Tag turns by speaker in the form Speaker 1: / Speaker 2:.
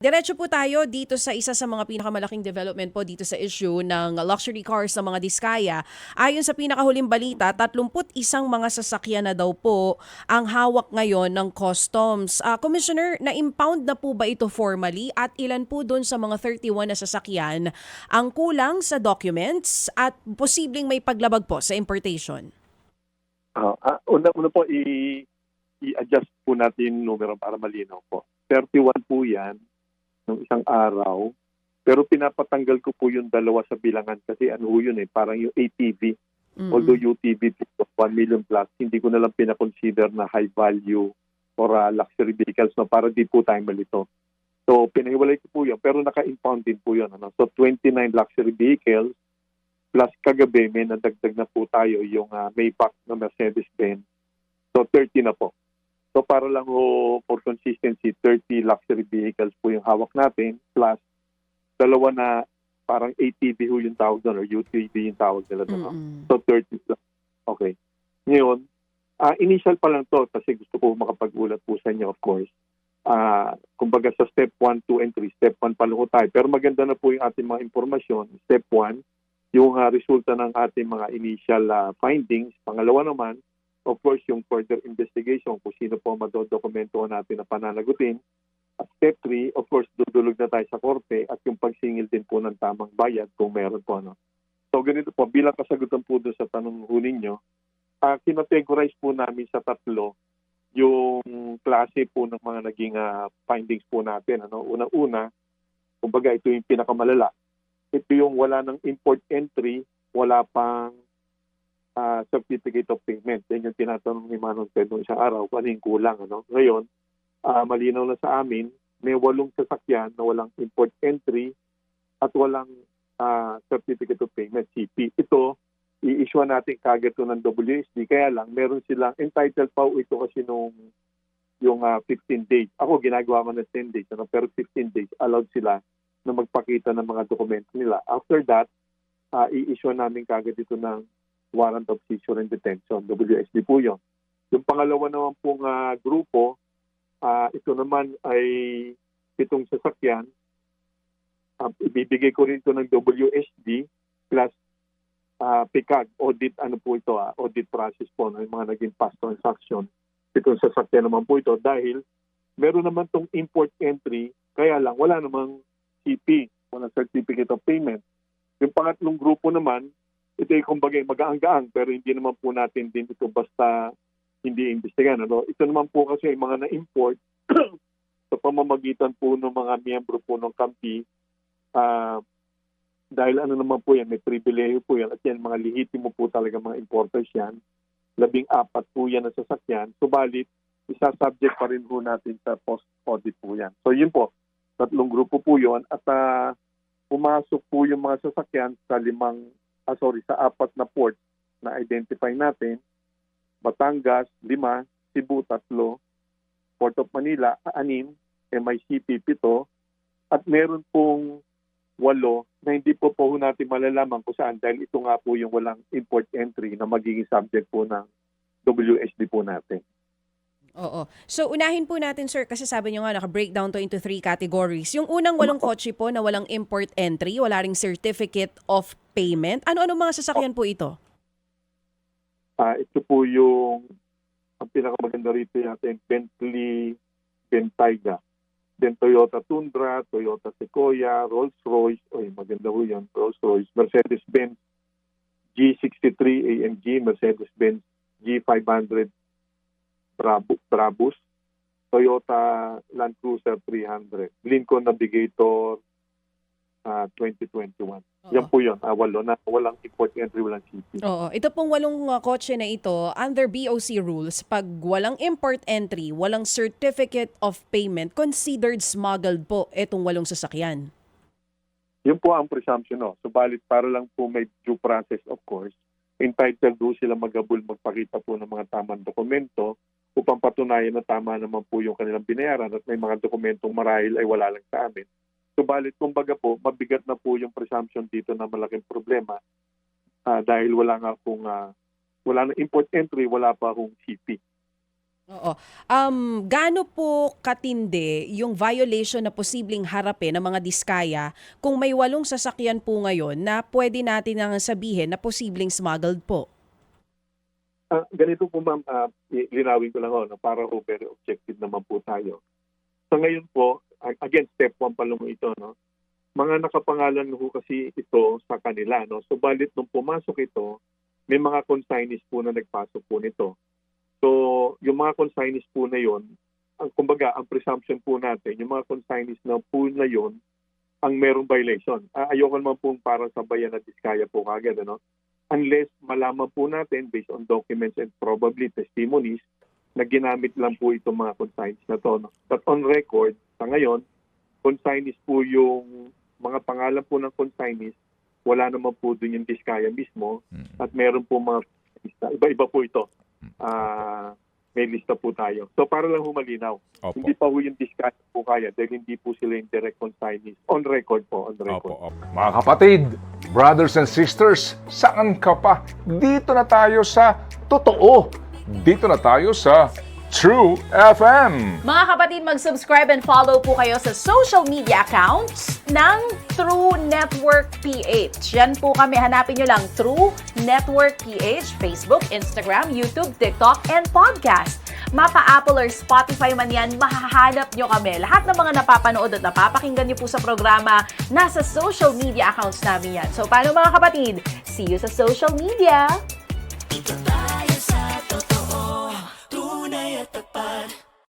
Speaker 1: Diretso po tayo dito sa isa sa mga pinakamalaking development po dito sa issue ng luxury cars ng mga Diskaya. Ayon sa pinakahuling balita, 31 mga sasakyan na daw po ang hawak ngayon ng customs. Commissioner, na-impound na po ba ito formally at ilan po doon sa mga 31 na sasakyan ang kulang sa documents at posibleng may paglabag po sa importation?
Speaker 2: Una po, i-adjust po natin yung numero para malinaw po. 31 po yan ng isang araw. Pero pinapatanggal ko po yung dalawa sa bilangan kasi ano yun parang yung ATV. Although UTV 1 million plus, hindi ko na lang pinakonsider na high value or luxury vehicles para di po tayo malito. So pinahiwalay ko po yun pero naka-impound din po yun. So 29 luxury vehicles plus kagabi may nadagdag na po tayo yung Maybach na Mercedes-Benz. So 30 na po. So para lang for consistency, 30 luxury vehicles po yung hawak natin plus dalawa na parang ATV yung tawag doon or UTV yung tawag nila doon. So 30 plus. Okay. Ngayon, initial pa lang to kasi gusto ko makapag-ulat po sa inyo of course. Kumbaga sa step 1, 2, and 3, step 1 pa lang tayo. Pero maganda na po yung ating mga impormasyon. Step 1, yung resulta ng ating mga initial findings. Pangalawa naman, of course, yung further investigation kung sino po madodokumento natin na pananagutin. At step 3, of course, dudulog na tayo sa korte at yung pagsingil din po ng tamang bayad kung meron po. So ganito po, bilang kasagutan po doon sa tanong ninyo, kinategorize po namin sa tatlo yung klase po ng mga naging findings po natin. Unang-una, kumbaga ito yung pinakamalala. Ito yung wala ng import entry, wala pang certificate of payment. Yan yung tinatanong ni Manong Ted noong isang araw kung ano yung kulang. Ngayon, malinaw na sa amin, may 8 sasakyan na walang import entry at walang certificate of payment, CP. Ito, i-issue natin kagad ito ng WSD. Kaya lang, meron silang entitled pa ito kasi yung 15 days. Ako, ginagawa ko ng 10 days. Pero 15 days, allowed sila na magpakita ng mga dokumento nila. After that, i-issue namin kagad ito ng warrant of seizure and detention. WSD po yun. Yung pangalawa naman pong grupo, ito naman ay 7 sasakyan. Ibibigay ko rin ito ng WSD plus PICAG, audit, audit process po ng mga naging past transaction. 7 sasakyan naman po ito dahil meron naman tong import entry, kaya lang wala namang CP, walang certificate of payment. Yung pangatlong grupo naman, ito ay kumbaga magaang-gaang pero hindi naman po natin din ito basta hindi imbestigan. Ito naman po kasi ay mga na-import sa pamamagitan po ng mga miyembro po ng kampi dahil naman po yan, may pribileyo po yan at yan mga lihitimo po talaga mga importers yan. 14 po yan na sasakyan. Subalit, isa-subject pa rin po natin sa post-audit po yan. So yun po, 3 grupo po yun at pumasok po yung mga sasakyan sa 4 na port na identify natin. Batangas, 5, Cebu, 3, Port of Manila, 6, MICP, 7, at meron pong 8 na hindi po natin malalaman kung saan dahil ito nga po yung walang import entry na magiging subject po ng WSD po natin.
Speaker 1: Oo. So unahin po natin sir kasi sabi niyo nga naka-breakdown to into 3 categories. Yung unang 8 kotse po na walang import entry, wala ring certificate of payment. Ano-ano mga sasakyan po ito?
Speaker 2: Ito po yung ang pinakamaganda rito natin, Bentley Bentayga. Then Toyota Tundra, Toyota Sequoia, Rolls-Royce, maganda po yan, Rolls-Royce, Mercedes-Benz G63 AMG, Mercedes-Benz G500 Brabus, Toyota Land Cruiser 300, Lincoln Navigator 2021. Yan po yun, 8 na walang import entry, walang CP.
Speaker 1: Oo. Ito pong 8 kotse na ito, under BOC rules, pag walang import entry, walang certificate of payment, considered smuggled po itong 8 sasakyan.
Speaker 2: Yun po ang presumption. Subalit para lang po may due process of course, entitled do sila magabul magpakita po ng mga tamang dokumento upang patunayan na tama naman po yung kanilang binayaran at may mga dokumentong marahil ay wala lang sa amin. Subalit, kumbaga po, mabigat na po yung presumption dito na malaking problema dahil wala na import entry, wala pa akong CP.
Speaker 1: Oo. Gaano po katindi yung violation na posibleng harapin ng mga diskaya kung may 8 sasakyan po ngayon na pwede natin nang sabihin na posibleng smuggled po?
Speaker 2: Ganito po ma'am, linawin ko lang no, para very objective naman po tayo. Sa ngayon po, again, step 1 pa lang ito, no? Mga nakapangalan ho kasi ito sa kanila. No? Subalit nung pumasok ito, may mga consignees po na nagpasok po nito. So, yung mga consignees po na yon, kumbaga, ang presumption po natin, yung mga consignees na po na yon, ang merong violation. Ayoko naman po para sabayan na diskaya po kagad, ano? Unless malaman po natin, based on documents and probably testimonies, na ginamit lang po itong mga consignees na to. No? But on record, sa ngayon, consignees po yung mga pangalan po ng consignees, wala naman po dun yung diskaya mismo, at meron po mga iba-iba po ito. May lista po tayo. So para lang humalinaw, hindi pa po yung discuss po kaya dahil hindi po sila yung direct consignees. On record po, on record.
Speaker 3: Opo. Mga kapatid, brothers and sisters, saan ka pa? Dito na tayo sa totoo. Dito na tayo sa True FM.
Speaker 4: Mga kapatid, mag-subscribe and follow po kayo sa social media accounts ng True Network PH. Yan po kami, hanapin nyo lang True Network PH, Facebook, Instagram, YouTube, TikTok, and podcast. Mapa Apple or Spotify man yan, mahahanap nyo kami. Lahat ng mga napapanood at napapakinggan nyo po sa programa, nasa social media accounts namin yan. So paano mga kapatid? See you sa social media!